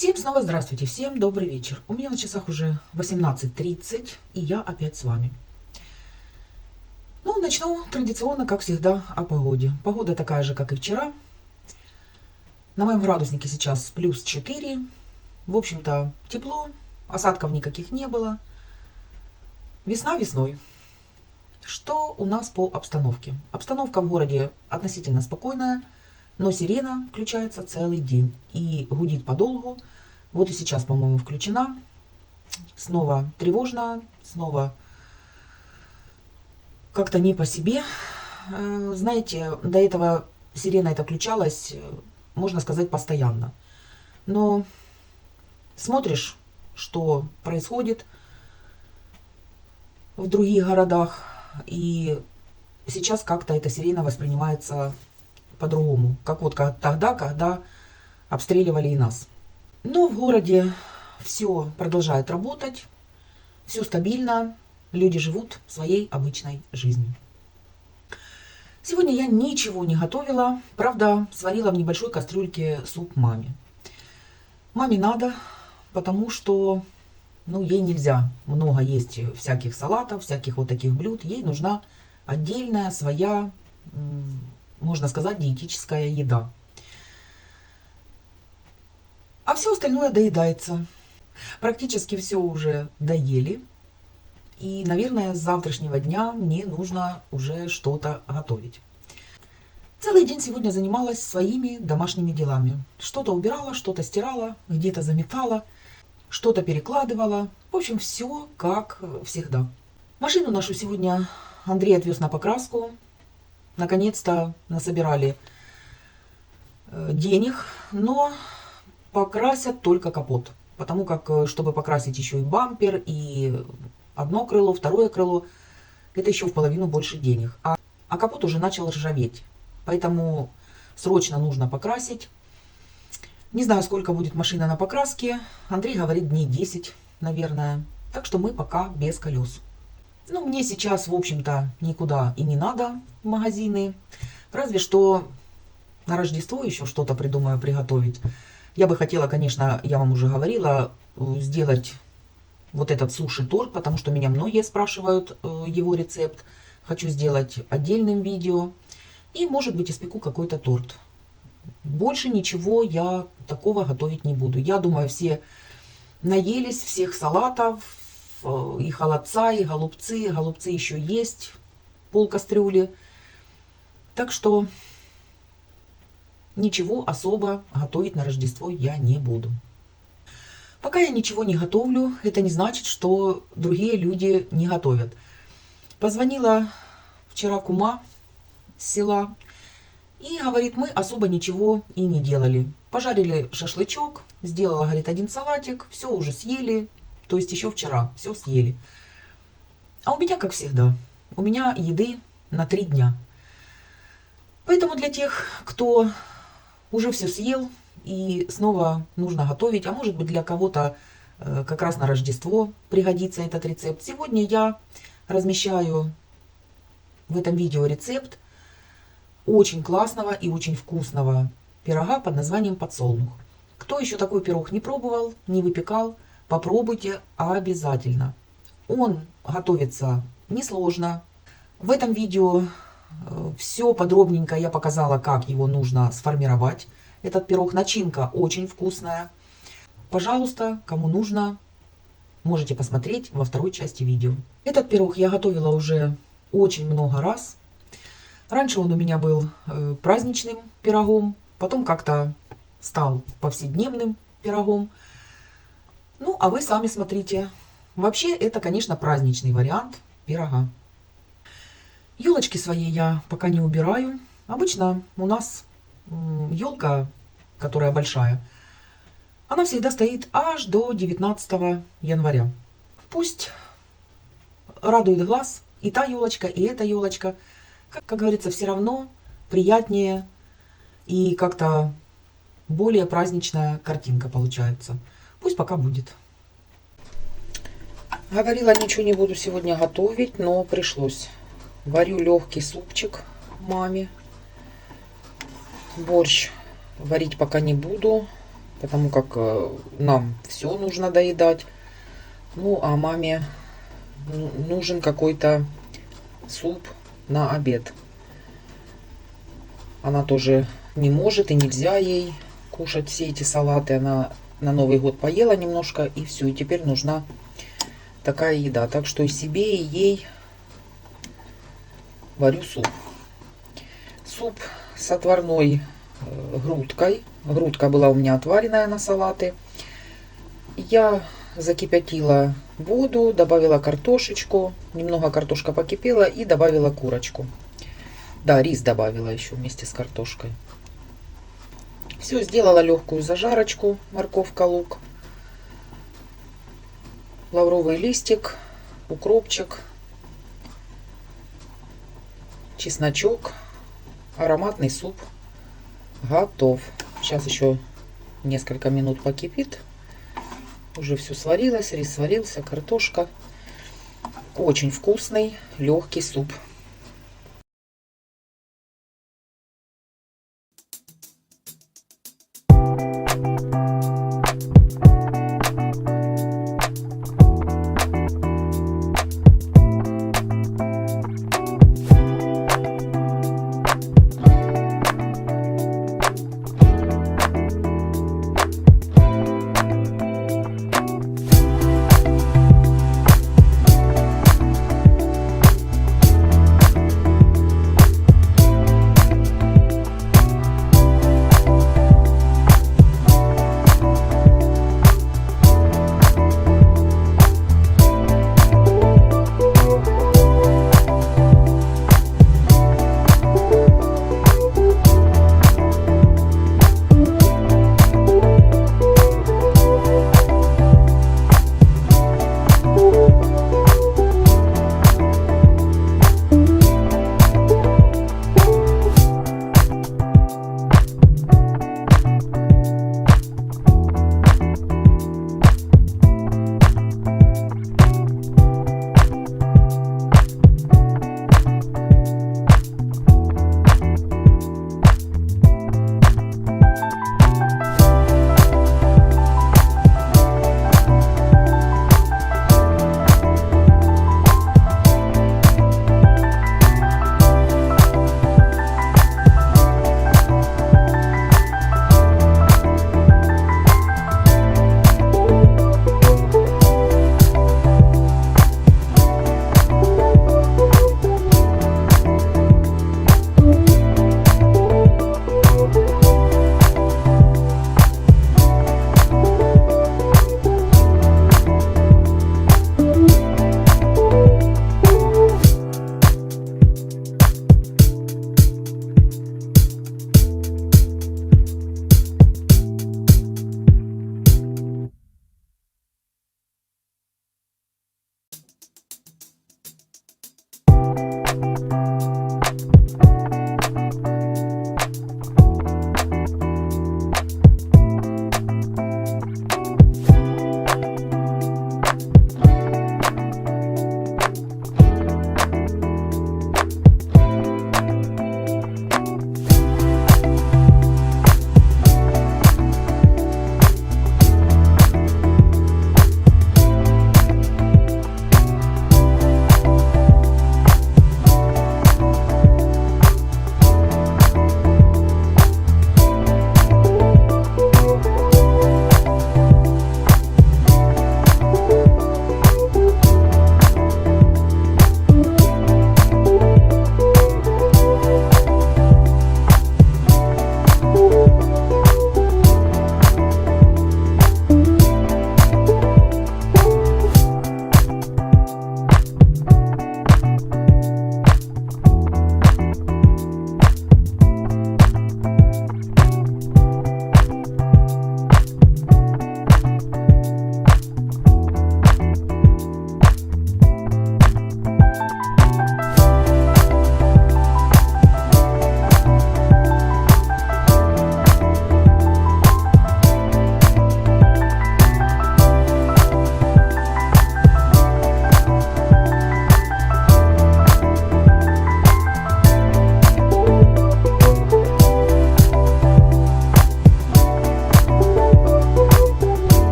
Всем снова здравствуйте, всем добрый вечер. У меня на часах уже 18:30, и я опять с вами. Ну, начну традиционно, как всегда, о погоде. Погода такая же, как и вчера. На моем градуснике сейчас +4. В общем-то, тепло, осадков никаких не было. Весна весной. Что у нас по обстановке? Обстановка в городе относительно спокойная, но сирена включается целый день и гудит подолгу. Вот и сейчас, по-моему, включена. Снова тревожно, снова как-то не по себе. Знаете, до этого сирена эта включалась, можно сказать, постоянно. Но смотришь, что происходит в других городах, и сейчас как-то эта сирена воспринимается по-другому, как вот тогда, когда обстреливали и нас. Но в городе все продолжает работать, все стабильно, люди живут своей обычной жизнью. Сегодня я ничего не готовила, правда, сварила в небольшой кастрюльке суп маме. Маме надо, потому что ей нельзя много есть всяких салатов, всяких вот таких блюд. Ей нужна отдельная своя, можно сказать, диетическая еда. А все остальное доедается. Практически все уже доели. И, наверное, с завтрашнего дня мне нужно уже что-то готовить. Целый день сегодня занималась своими домашними делами. Что-то убирала, что-то стирала, где-то заметала, что-то перекладывала. В общем, все как всегда. Машину нашу сегодня Андрей отвез на покраску. Наконец-то насобирали денег, но покрасят только капот. Потому как, чтобы покрасить еще и бампер, и одно крыло, второе крыло, это еще в половину больше денег. А капот уже начал ржаветь. Поэтому срочно нужно покрасить. Не знаю, сколько будет машина на покраске. Андрей говорит, дней 10, наверное. Так что мы пока без колес. Мне сейчас, в общем-то, никуда и не надо в магазины. Разве что на Рождество еще что-то придумаю приготовить. Я бы хотела, конечно, я вам уже говорила, сделать вот этот суши-торт, потому что меня многие спрашивают его рецепт. Хочу сделать отдельным видео. И, может быть, испеку какой-то торт. Больше ничего я такого готовить не буду. Я думаю, все наелись всех салатов, и холодца, и голубцы. Голубцы еще есть, полкастрюли. Так что ничего особо готовить на Рождество я не буду. Пока я ничего не готовлю, это не значит, что другие люди не готовят. Позвонила вчера кума с села и говорит, мы особо ничего и не делали. Пожарили шашлычок, сделала, говорит, один салатик, все уже съели, то есть еще вчера все съели. А у меня, как всегда, у меня еды на 3 дня. Поэтому для тех, кто уже все съел и снова нужно готовить, а может быть для кого-то как раз на Рождество пригодится этот рецепт. Сегодня я размещаю в этом видео рецепт очень классного и очень вкусного пирога под названием подсолнух. Кто еще такой пирог не пробовал, не выпекал, попробуйте обязательно. Он готовится несложно. В этом видео все подробненько я показала, как его нужно сформировать. Этот пирог, начинка очень вкусная. Пожалуйста, кому нужно, можете посмотреть во второй части видео. Этот пирог я готовила уже очень много раз. Раньше он у меня был праздничным пирогом, потом как-то стал повседневным пирогом. А вы сами смотрите. Вообще, это, конечно, праздничный вариант пирога. Елочки свои я пока не убираю. Обычно у нас елка, которая большая, она всегда стоит аж до 19 января. Пусть радует глаз и та елочка, и эта елочка. Как говорится, все равно приятнее и как-то более праздничная картинка получается. Пусть пока будет. Говорила, ничего не буду сегодня готовить, но пришлось. Варю легкий супчик маме. Борщ варить пока не буду. потому как нам все нужно доедать. Ну, а маме нужен какой-то суп на обед. Она тоже не может и нельзя ей кушать все эти салаты. Она на Новый год поела немножко и все. И теперь нужна такая еда. Так что и себе, и ей варю суп. Суп с отварной грудкой. Грудка была у меня отваренная на салаты. Я закипятила воду, добавила картошечку. Немного картошка покипела и добавила курочку. Да, рис добавила еще вместе с картошкой. Все, сделала легкую зажарочку. Морковка, лук, лавровый листик, укропчик, чесночок. Ароматный суп готов. Сейчас еще несколько минут покипит. Уже все сварилось, рис сварился, картошка. Очень вкусный, легкий суп.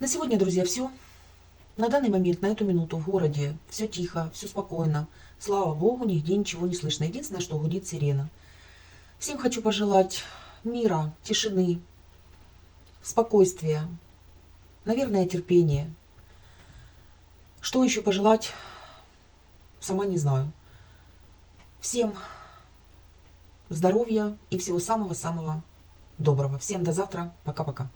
На сегодня, друзья, все. На данный момент, на эту минуту в городе все тихо, все спокойно. Слава Богу, нигде ничего не слышно. Единственное, что гудит сирена. Всем хочу пожелать мира, тишины, спокойствия, наверное, терпения. Что еще пожелать, сама не знаю. Всем здоровья и всего самого-самого доброго. Всем до завтра. Пока-пока.